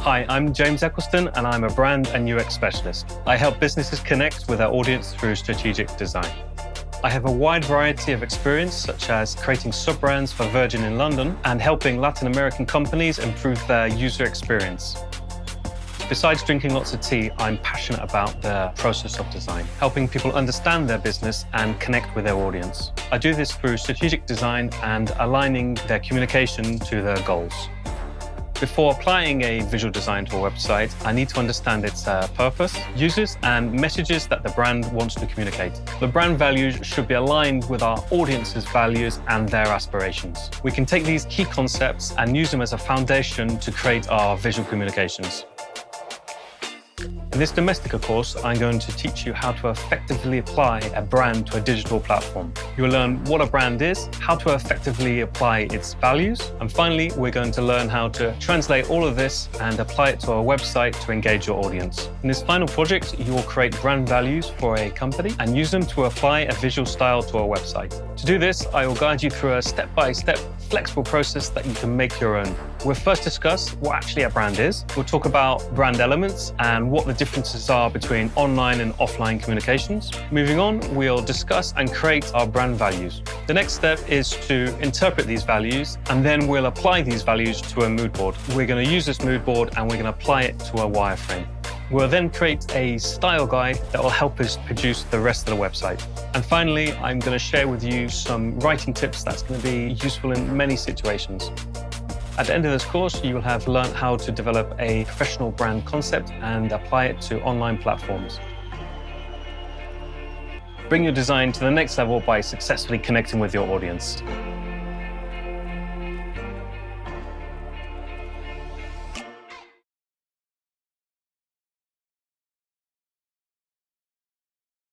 Hi, I'm James Eccleston, and I'm a brand and UX specialist. I help businesses connect with their audience through strategic design. I have a wide variety of experience, such as creating sub-brands for Virgin in London and helping Latin American companies improve their user experience. Besides drinking lots of tea, I'm passionate about the process of design, helping people understand their business and connect with their audience. I do this through strategic design and aligning their communication to their goals. Before applying a visual design to a website, I need to understand its purpose, users, and messages that the brand wants to communicate. The brand values should be aligned with our audience's values and their aspirations. We can take these key concepts and use them as a foundation to create our visual communications. In this Domestika course, I'm going to teach you how to effectively apply a brand to a digital platform. You'll learn what a brand is, how to effectively apply its values, and finally, we're going to learn how to translate all of this and apply it to a website to engage your audience. In this final project, you will create brand values for a company and use them to apply a visual style to a website. To do this, I will guide you through a step-by-step flexible process that you can make your own. We'll first discuss what actually a brand is. We'll talk about brand elements and what the differences are between online and offline communications. Moving on, we'll discuss and create our brand values. The next step is to interpret these values, and then we'll apply these values to a mood board. We're going to use this mood board and we're going to apply it to a wireframe. We'll then create a style guide that will help us produce the rest of the website. And finally, I'm going to share with you some writing tips that's going to be useful in many situations. At the end of this course, you will have learned how to develop a professional brand concept and apply it to online platforms. Bring your design to the next level by successfully connecting with your audience.